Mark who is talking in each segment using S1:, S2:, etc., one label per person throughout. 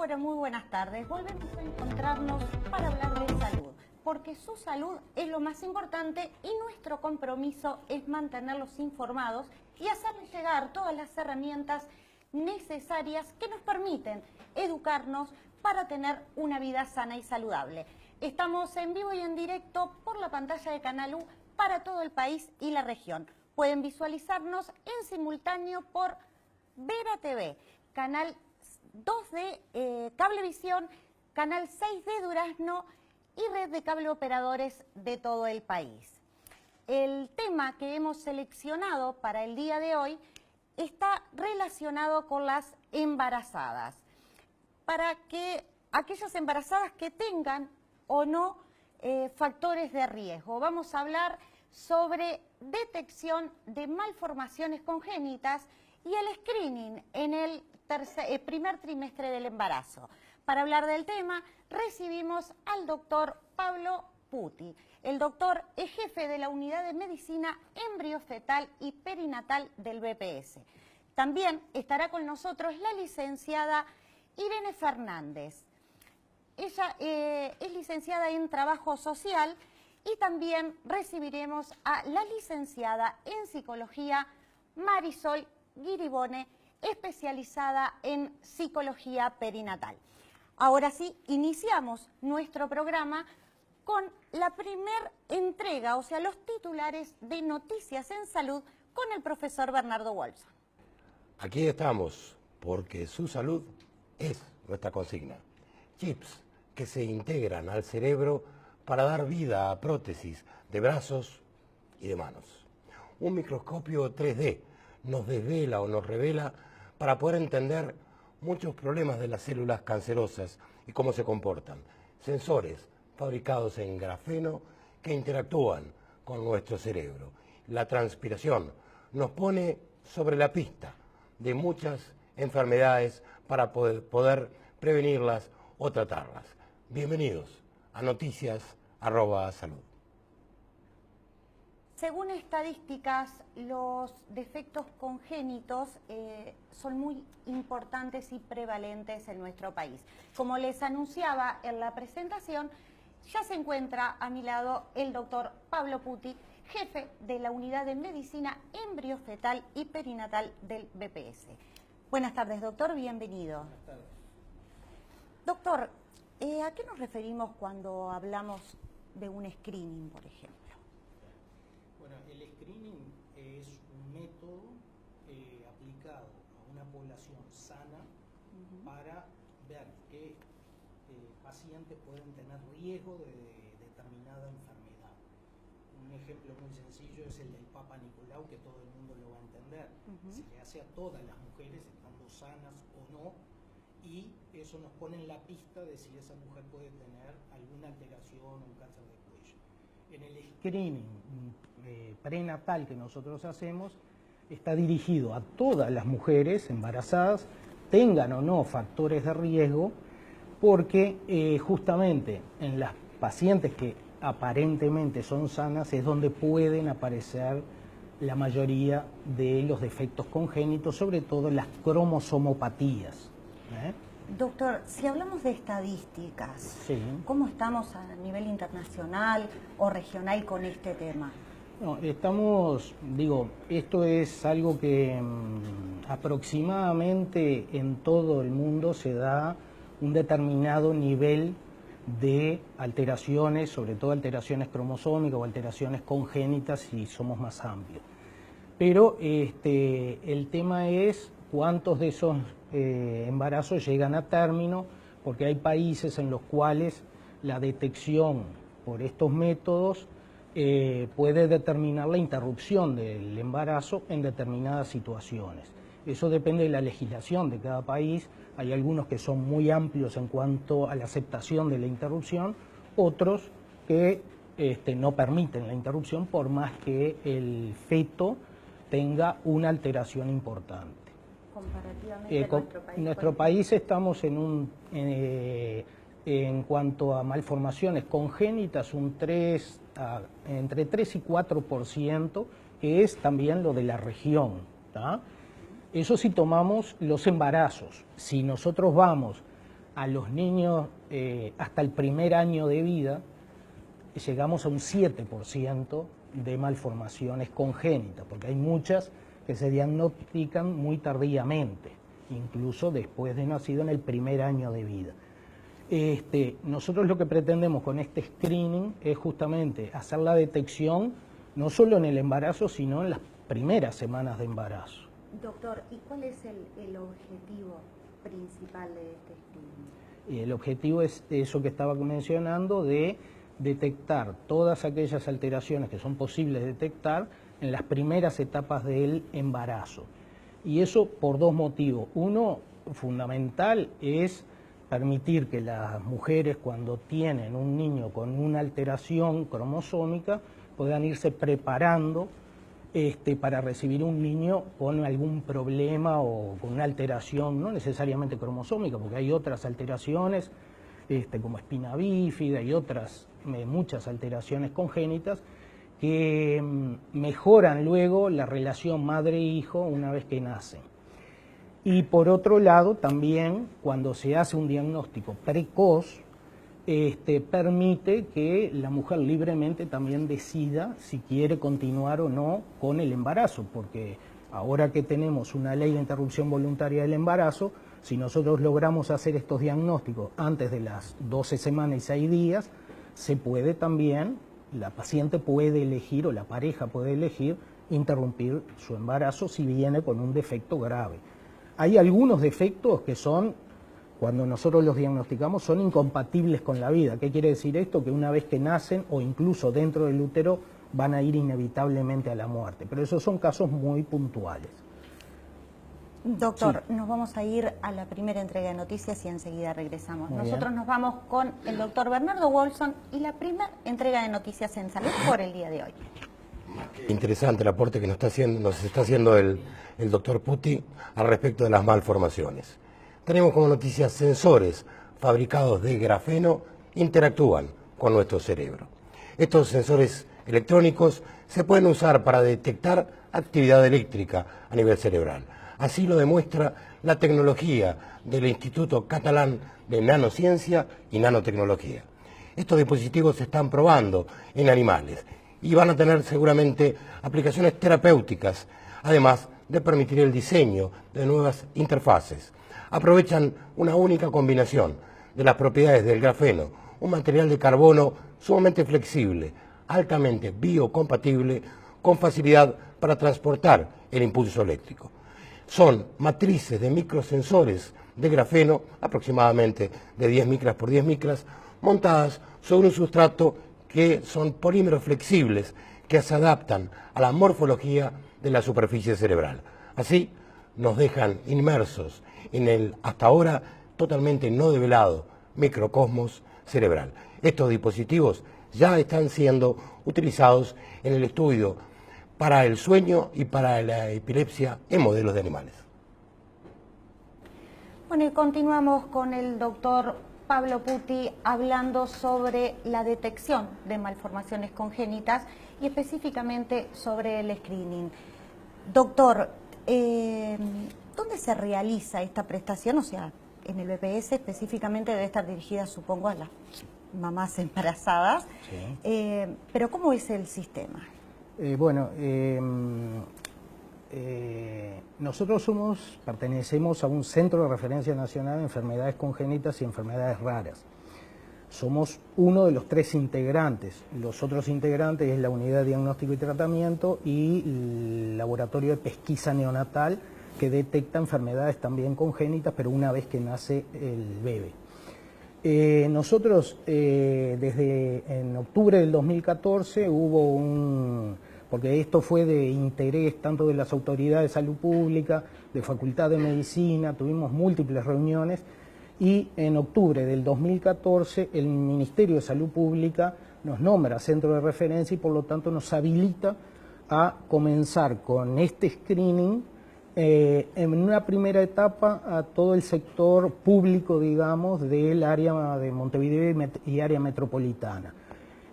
S1: Hola, muy buenas tardes. Volvemos a encontrarnos para hablar de salud, porque su salud es lo más importante y nuestro compromiso es mantenerlos informados y hacerles llegar todas las herramientas necesarias que nos permiten educarnos para tener una vida sana y saludable. Estamos en vivo y en directo por la pantalla de Canal U para todo el país y la región. Pueden visualizarnos en simultáneo por Vera TV, Canal 2 de Cablevisión, Canal 6 de Durazno y Red de Cable Operadores de todo el país. El tema que hemos seleccionado para el día de hoy está relacionado con las embarazadas. Para que aquellas embarazadas que tengan o no factores de riesgo. Vamos a hablar sobre detección de malformaciones congénitas y el screening en el primer trimestre del embarazo. Para hablar del tema, recibimos al doctor Pablo Puti. El doctor es jefe de la Unidad de Medicina Embriofetal y Perinatal del BPS. También estará con nosotros la licenciada Irene Fernández. Ella es licenciada en Trabajo Social y también recibiremos a la licenciada en Psicología Marisol Guiribone, especializada en Psicología Perinatal. Ahora sí, iniciamos nuestro programa con la primera entrega, o sea, los titulares de Noticias en Salud con el profesor Bernardo Wolfson.
S2: Aquí estamos, porque su salud es nuestra consigna. Chips que se integran al cerebro para dar vida a prótesis de brazos y de manos. Un microscopio 3D nos desvela o nos revela para poder entender muchos problemas de las células cancerosas y cómo se comportan. Sensores fabricados en grafeno que interactúan con nuestro cerebro. La transpiración nos pone sobre la pista de muchas enfermedades para poder prevenirlas o tratarlas. Bienvenidos a Noticias@Salud.
S1: Según estadísticas, los defectos congénitos son muy importantes y prevalentes en nuestro país. Como les anunciaba en la presentación, ya se encuentra a mi lado el doctor Pablo Puti, jefe de la Unidad de Medicina Embriofetal y Perinatal del BPS. Buenas tardes, doctor, bienvenido.
S3: Buenas tardes.
S1: Doctor, ¿a qué nos referimos cuando hablamos de un screening, por ejemplo?
S3: Bueno, el screening es un método aplicado a una población sana para ver qué pacientes pueden tener riesgo de determinada enfermedad. Un ejemplo muy sencillo es el del Papa Nicolau, que todo el mundo lo va a entender. Se le hace a todas las mujeres, estando sanas o no, y eso nos pone en la pista de si esa mujer puede tener alguna alteración o un cáncer de cuello. En el screening prenatal que nosotros hacemos, está dirigido a todas las mujeres embarazadas, tengan o no factores de riesgo, porque justamente en las pacientes que aparentemente son sanas es donde pueden aparecer la mayoría de los defectos congénitos, sobre todo las cromosomopatías.
S1: Doctor, si hablamos de estadísticas,
S3: Sí.
S1: ¿cómo estamos a nivel internacional o regional con este tema?
S3: No, esto es algo que aproximadamente en todo el mundo se da un determinado nivel de alteraciones, sobre todo alteraciones cromosómicas o alteraciones congénitas si somos más amplios. Pero el tema es cuántos de esos embarazos llegan a término, porque hay países en los cuales la detección por estos métodos puede determinar la interrupción del embarazo en determinadas situaciones. Eso depende de la legislación de cada país. Hay algunos que son muy amplios en cuanto a la aceptación de la interrupción, otros que no permiten la interrupción por más que el feto tenga una alteración importante.
S1: Comparativamente
S3: Nuestro país estamos en cuanto a malformaciones congénitas, entre 3 y 4%, que es también lo de la región, ¿tá? Eso si tomamos los embarazos. Si nosotros vamos a los niños hasta el primer año de vida llegamos a un 7% de malformaciones congénitas, porque hay muchas que se diagnostican muy tardíamente, incluso después de nacido en el primer año de vida. Nosotros lo que pretendemos con este screening es justamente hacer la detección no solo en el embarazo, sino en las primeras semanas de embarazo.
S1: Doctor, ¿y cuál es el objetivo principal de este screening?
S3: El objetivo es eso que estaba mencionando, de detectar todas aquellas alteraciones que son posibles de detectar en las primeras etapas del embarazo. Y eso por dos motivos. Uno fundamental es permitir que las mujeres, cuando tienen un niño con una alteración cromosómica, puedan irse preparando para recibir un niño con algún problema o con una alteración, no necesariamente cromosómica, porque hay otras alteraciones como espina bífida y otras muchas alteraciones congénitas que mejoran luego la relación madre-hijo una vez que nacen. Y por otro lado, también cuando se hace un diagnóstico precoz, permite que la mujer libremente también decida si quiere continuar o no con el embarazo, porque ahora que tenemos una ley de interrupción voluntaria del embarazo, si nosotros logramos hacer estos diagnósticos antes de las 12 semanas y 6 días, se puede también, la paciente puede elegir o la pareja puede elegir interrumpir su embarazo si viene con un defecto grave. Hay algunos defectos que son, cuando nosotros los diagnosticamos, son incompatibles con la vida. ¿Qué quiere decir esto? Que una vez que nacen o incluso dentro del útero van a ir inevitablemente a la muerte. Pero esos son casos muy puntuales.
S1: Doctor, nos vamos a ir a la primera entrega de noticias y enseguida regresamos. Nosotros nos vamos con el doctor Bernardo Wolfson y la primera entrega de noticias en salud por el día de hoy.
S2: Interesante el aporte que nos está haciendo el doctor Putti al respecto de las malformaciones. Tenemos como noticias: sensores fabricados de grafeno interactúan con nuestro cerebro. Estos sensores electrónicos se pueden usar para detectar actividad eléctrica a nivel cerebral. Así lo demuestra la tecnología del Instituto Catalán de Nanociencia y Nanotecnología. Estos dispositivos se están probando en animales y van a tener seguramente aplicaciones terapéuticas, además de permitir el diseño de nuevas interfaces. Aprovechan una única combinación de las propiedades del grafeno, un material de carbono sumamente flexible, altamente biocompatible, con facilidad para transportar el impulso eléctrico. Son matrices de microsensores de grafeno, aproximadamente de 10 micras por 10 micras, montadas sobre un sustrato que son polímeros flexibles que se adaptan a la morfología de la superficie cerebral. Así nos dejan inmersos en el hasta ahora totalmente no develado microcosmos cerebral. Estos dispositivos ya están siendo utilizados en el estudio para el sueño y para la epilepsia en modelos de animales.
S1: Bueno, y continuamos con el doctor Pablo Putti hablando sobre la detección de malformaciones congénitas y específicamente sobre el screening. Doctor, ¿dónde se realiza esta prestación? O sea, en el BPS específicamente debe estar dirigida, supongo, a las mamás embarazadas. Sí. Pero ¿cómo es el sistema?
S3: Nosotros pertenecemos a un Centro de Referencia Nacional de Enfermedades Congénitas y Enfermedades Raras. Somos uno de los 3 integrantes. Los otros integrantes es la Unidad de Diagnóstico y Tratamiento y el Laboratorio de Pesquisa Neonatal, que detecta enfermedades también congénitas, pero una vez que nace el bebé. Nosotros, desde en octubre del 2014, porque esto fue de interés tanto de las autoridades de salud pública, de Facultad de Medicina, tuvimos múltiples reuniones, y en octubre del 2014 el Ministerio de Salud Pública nos nombra centro de referencia y por lo tanto nos habilita a comenzar con este screening en una primera etapa a todo el sector público, digamos, del área de Montevideo y área metropolitana.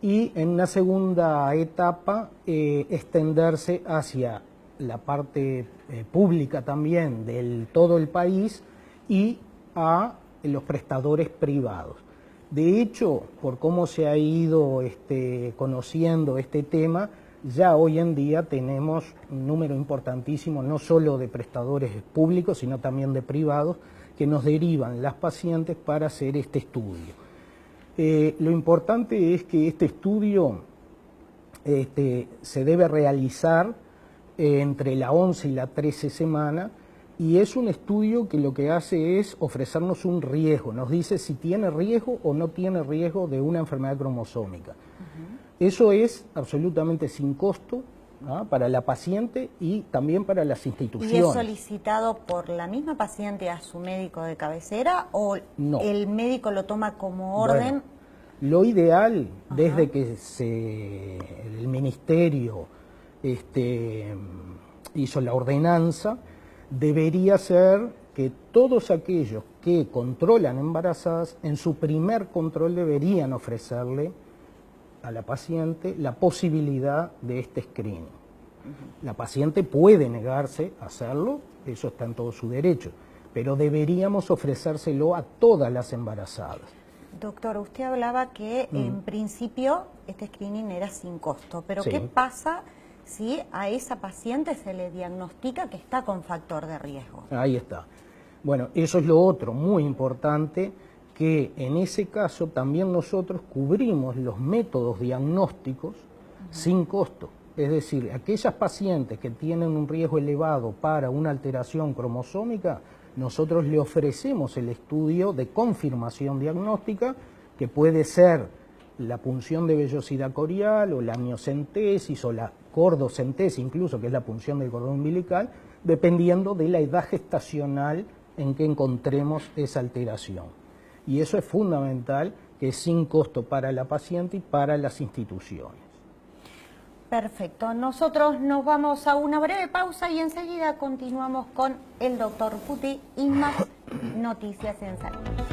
S3: Y en una segunda etapa extenderse hacia la parte pública también del todo el país y a los prestadores privados. De hecho, por cómo se ha ido conociendo este tema, ya hoy en día tenemos un número importantísimo, no solo de prestadores públicos, sino también de privados, que nos derivan las pacientes para hacer este estudio. Lo importante es que este estudio se debe realizar entre la 11 y la 13 semana, y es un estudio que lo que hace es ofrecernos un riesgo, nos dice si tiene riesgo o no tiene riesgo de una enfermedad cromosómica. Eso es absolutamente sin costo, ¿no?, para la paciente y también para las instituciones.
S1: ¿Y es solicitado por la misma paciente a su médico de cabecera o
S3: no,
S1: el médico lo toma como orden?
S3: Bueno, lo ideal, desde que el ministerio hizo la ordenanza, debería ser que todos aquellos que controlan embarazadas, en su primer control deberían ofrecerle a la paciente la posibilidad de este screening. La paciente puede negarse a hacerlo, eso está en todo su derecho, pero deberíamos ofrecérselo a todas las embarazadas.
S1: Doctor, usted hablaba que en principio este screening era sin costo, pero
S3: Sí.
S1: ¿qué pasa si a esa paciente se le diagnostica que está con factor de riesgo?
S3: Ahí está. Bueno, eso es lo otro muy importante, que en ese caso también nosotros cubrimos los métodos diagnósticos sin costo. Es decir, aquellas pacientes que tienen un riesgo elevado para una alteración cromosómica, nosotros le ofrecemos el estudio de confirmación diagnóstica, que puede ser la punción de vellosidad corial o la amniocentesis o la cordocentesis incluso, que es la punción del cordón umbilical, dependiendo de la edad gestacional en que encontremos esa alteración. Y eso es fundamental, que es sin costo para la paciente y para las instituciones.
S1: Perfecto. Nosotros nos vamos a una breve pausa y enseguida continuamos con el doctor Puti y más noticias en salud.